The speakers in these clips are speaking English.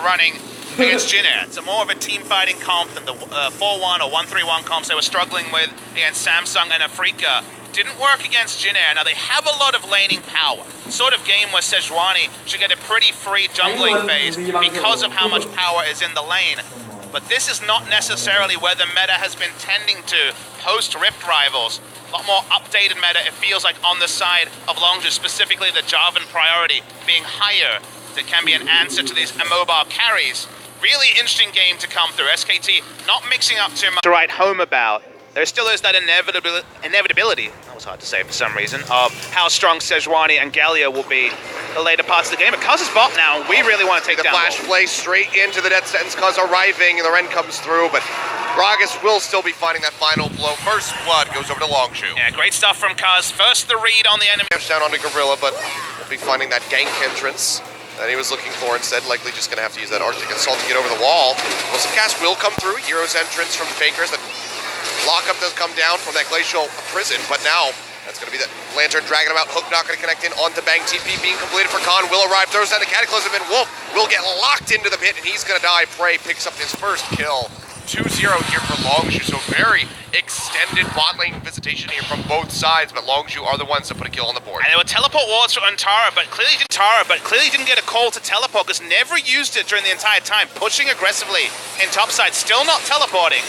running against Jin Air. It's more of a team fighting comp than the 4-1 or 1-3-1 comps they were struggling with against Samsung and Afrika. Didn't work against Jin Air. Now they have a lot of laning power. Sort of game where Sejuani should get a pretty free jungling phase because of how much power is in the lane. But this is not necessarily where the meta has been tending to post-Rift Rivals. A lot more updated meta, it feels like, on the side of Longzhu, specifically the Jarvan priority being higher. That can be an answer to these immobile carries. Really interesting game to come through. SKT not mixing up too much to write home about. There still is that inevitability, that was hard to say for some reason, of how strong Sejuani and Galio will be the later parts of the game. But Cuz is bot now, we really want to take the down flash play straight into the death sentence. Cuz arriving, and the Ren comes through, but Gragas will still be finding that final blow. First blood goes over to Longzhu. Yeah, great stuff from Cuz. First the read on the enemy. Down onto Gorilla, but will be finding that gank entrance that he was looking for instead. Likely just going to have to use that Arctic Assault to get over the wall. Wilson cast will come through. Hero's entrance from Fakers. That lockup does come down from that glacial prison, but now that's going to be that Lantern dragging him out. Hook not going to connect in onto Bang. TP being completed for Khan. Will arrive, throws down the Cataclysm, and Wolf will get locked into the pit, and he's going to die. Prey picks up his first kill. 2-0 here for Longzhu, so very extended bot lane visitation here from both sides, but Longzhu are the ones that put a kill on the board. And there were teleport wards for Antara, but clearly didn't get a call to teleport because never used it during the entire time, pushing aggressively in topside, still not teleporting.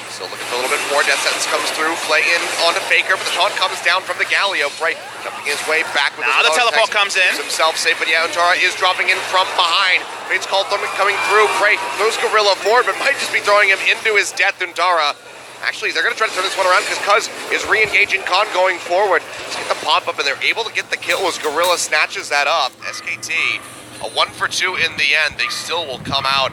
Still looking for a little bit more. Death Sentence comes through, play in onto Faker, but the taunt comes down from the Galio. Prey jumping his way back with now the teleport comes in. Himself safe, but yeah, Antara is dropping in from behind. Fate's Call coming through. Prey throws Gorilla forward, but might just be throwing him into his death. Antara. Actually, they're going to try to turn this one around because Cuz is re-engaging Khan going forward. Let's get the pop-up, and they're able to get the kill as Gorilla snatches that up. SKT, a 1-for-2 in the end. They still will come out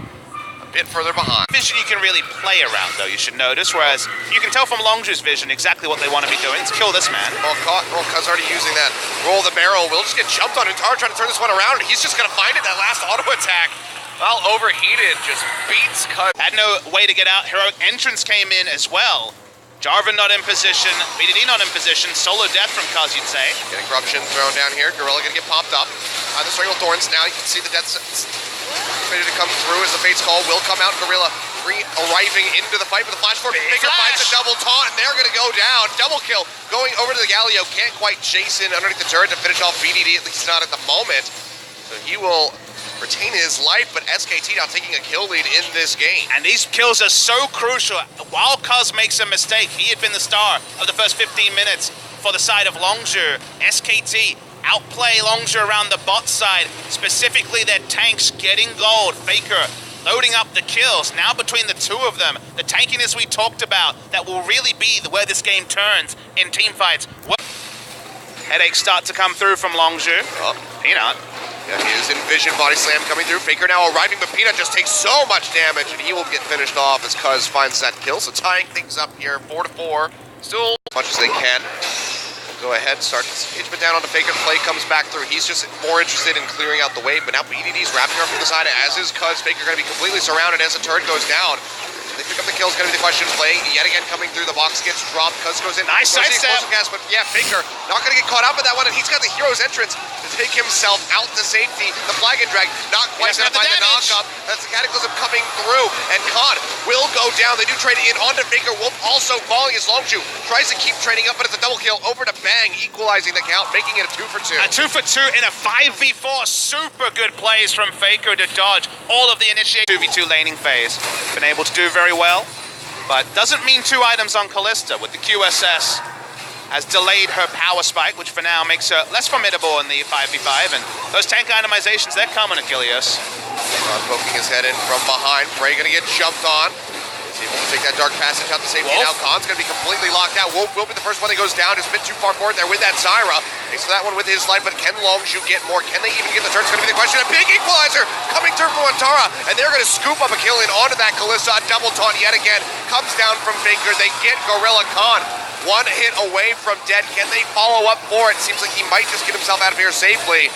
a bit further behind. Vision you can really play around, though, you should notice, whereas you can tell from Longzhu's vision exactly what they want to be doing. It's kill this man. Well, Cuz already using that roll the barrel. Will just get jumped on. Antara trying to turn this one around, and he's just going to find it, that last auto attack. Well, overheated, just beats Cuz. Had no way to get out. Heroic entrance came in as well. Jarvan not in position, BDD not in position. Solo death from Cuz, you'd say. Getting Corruption thrown down here. Gorilla gonna get popped up. The Strangle Thorns, now you can see the death sentence ready to come through as the Fate's Call will come out. Gorilla arriving into the fight with the flash forward. Faker finds a double taunt, and they're gonna go down. Double kill going over to the Galio. Can't quite chase in underneath the turret to finish off BDD, at least not at the moment. So he will retain his life, but SKT now taking a kill lead in this game. And these kills are so crucial. While Cuz makes a mistake, he had been the star of the first 15 minutes for the side of Longzhu. SKT outplay Longzhu around the bot side, specifically their tanks getting gold. Faker loading up the kills. Now between the two of them, the tankiness we talked about, that will really be where this game turns in team fights. Headaches start to come through from Longzhu. Oh. Peanut. Yeah, he is in vision, body slam coming through. Faker now arriving, but Peanut just takes so much damage, and he will get finished off as Cuz finds that kill. So tying things up here, 4-4. Still as much as they can. We'll go ahead, start engagement down onto Faker. Play comes back through. He's just more interested in clearing out the wave, but now BDD's wrapping up from the side, as is Cuz. Faker going to be completely surrounded as the turret goes down. They pick up the kills, going to be the question. Play yet again coming through. The box gets dropped. Cuz goes in. Nice sidestep. But yeah, Faker not going to get caught up in that one, and he's got the hero's entrance to take himself out to safety. The flag and drag not quite going to find the knock-up. That's the Cataclysm coming through, and Khan will go down. They do trade in onto Faker. Wolf also falling as Longzhu tries to keep trading up, but it's a double kill over to Bang, equalizing the count, making it a 2-for-2. A 2-for-2 in a 5v4. Super good plays from Faker to dodge all of the initiate 2v2 laning phase. Been able to do very well. But doesn't mean two items on Kalista, with the QSS has delayed her power spike, which for now makes her less formidable in the 5v5, and those tank itemizations, they're coming, Achilles. Poking his head in from behind. Prey gonna get jumped on. See if he can take that dark passage out to safety. Now Khan's gonna be completely locked out. Wolf will be the first one that goes down, just a bit too far forward there with that Zyra. Takes that one with his life, but can Longzhu get more? Can they even get the turn? It's gonna be the question. A big equalizer coming through from Antara, and they're gonna scoop up a kill in onto that Kalista. A double taunt yet again comes down from Faker. They get Gorilla. Khan one hit away from dead. Can they follow up for it? Seems like he might just get himself out of here safely.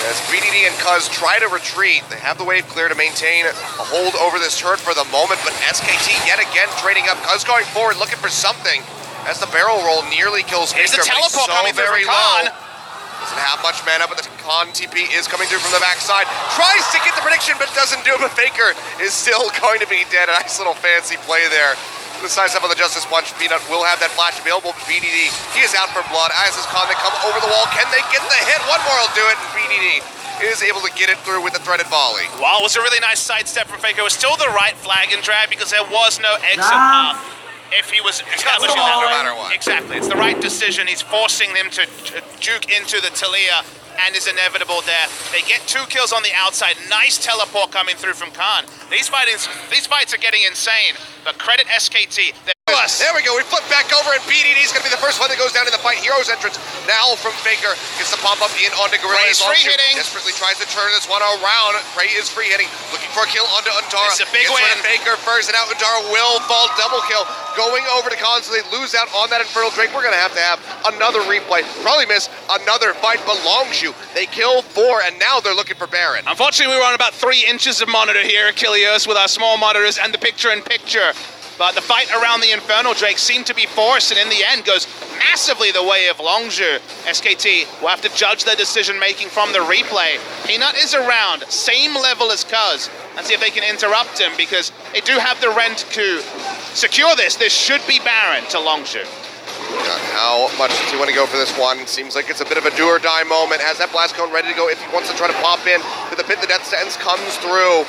As BDD and Cuz try to retreat, they have the wave clear to maintain a hold over this turret for the moment, but SKT yet again trading up. Cuz going forward, looking for something as the barrel roll nearly kills Faker. There's the teleport coming through from Khan. Doesn't have much mana, but the Khan TP is coming through from the backside. Tries to get the prediction, but doesn't do it. But Faker is still going to be dead. A nice little fancy play there. The size up on the Justice Punch. Peanut will have that flash available. BDD, he is out for blood. As is Khan, they come over the wall. Can they get the hit? One more will do it, and BDD is able to get it through with the threaded volley. Wow, it was a really nice sidestep from Faker. It was still the right flag and drag because there was no exit path. If he was establishing that, no matter what. Exactly, it's the right decision. He's forcing them to juke into the Talia and is inevitable there. They get 2 kills on the outside. Nice teleport coming through from Khan. These fights are getting insane, but credit SKT. There we go, we flip back over, and BDD is going to be the first one that goes down in the fight. Hero's entrance now from Faker. Gets the pop-up in onto Gorilla. Prey's free hitting. Desperately tries to turn this one around. Prey is free hitting. Looking for a kill onto Untara. It's a big win. Faker first, and now Untara will fall. Double kill. Going over to Khan, so they lose out on that Infernal Drake. We're going to have another replay. Probably miss another fight, but Longshu, they kill 4, and now they're looking for Baron. Unfortunately, we were on about 3 inches of monitor here, Achilles, with our small monitors and the picture-in-picture. But the fight around the Infernal Drake seemed to be forced, and in the end goes massively the way of Longzhu. SKT will have to judge their decision-making from the replay. Peanut is around, same level as Cuz, and see if they can interrupt him, because they do have the rent to secure this. This should be Baron to Longzhu. How much does he want to go for this one? Seems like it's a bit of a do or die moment. Has that blast cone ready to go if he wants to try to pop in to the pit. The death sentence comes through,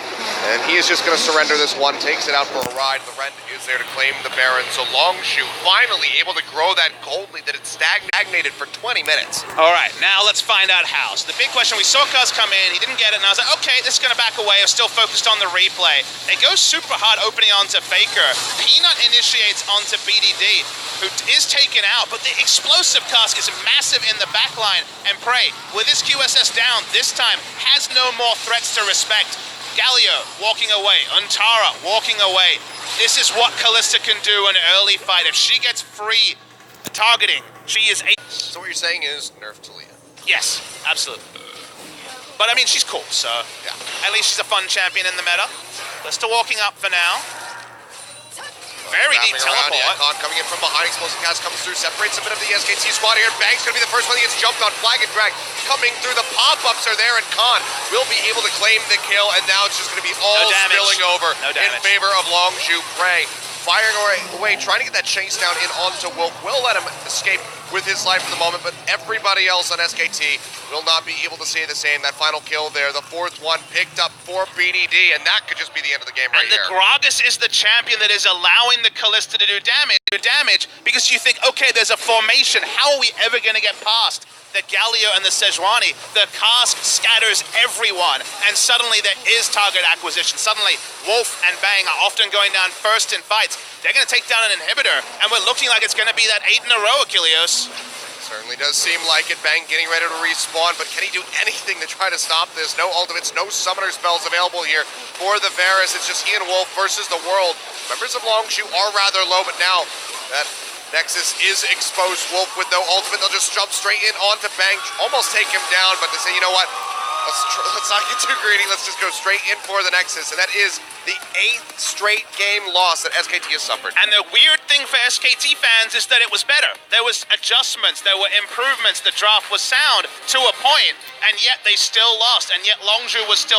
and he is just going to surrender this one. Takes it out for a ride. The Rend is there to claim the Baron. So Longshu finally able to grow that gold lead that had stagnated for 20 minutes. All right, now let's find out how. So the big question, we saw Cuz come in, he didn't get it, and I was like, okay, this is going to back away. I was still focused on the replay. They go super hard opening onto Faker. Peanut initiates onto BDD, who is taken out, but the explosive cask is massive in the backline, and Prey, with his QSS down, this time has no more threats to respect. Galio walking away, Untara walking away. This is what Kalista can do in an early fight. If she gets free targeting, she is a... So what you're saying is nerf Talia. Yes, absolutely. But I mean, she's cool, so yeah. At least she's a fun champion in the meta. Kalista walking up for now. Very deep teleport. Yeah, Khan coming in from behind. Explosive cast comes through, separates a bit of the SKT squad here. Bang's going to be the first one that gets jumped on. Flag and drag coming through. The pop-ups are there, and Khan will be able to claim the kill, and now it's just going to be all spilling over in favor of Longzhu. Prey firing away, trying to get that chase down in onto Wolf. Will let him escape with his life for the moment, but everybody else on SKT will not be able to say the same. That final kill there, the 4th one picked up for BDD, and that could just be the end of the game right here. And the Gragas is the champion that is allowing the Kalista to do damage because you think, okay, there's a formation. How are we ever going to get past the Galio and the Sejuani? The cask scatters everyone, and suddenly there is target acquisition. Suddenly, Wolf and Bang are often going down first in fights. They're going to take down an inhibitor, and we're looking like it's going to be that 8 in a row, Achilles. Certainly does seem like it. Bang getting ready to respawn, but can he do anything to try to stop this? No ultimates, no summoner spells available here for the Varus. It's just he and Wolf versus the world. Members of Longshu are rather low, but now that Nexus is exposed, Wolf with no ultimate, they'll just jump straight in onto Bang, almost take him down, but they say, you know what? Let's not get too greedy. Let's just go straight in for the Nexus, and that is the 8th straight game loss that SKT has suffered. And the weird thing for SKT fans is that it was better. There was adjustments, there were improvements. The draft was sound to a point, and yet they still lost, and yet Longzhu was still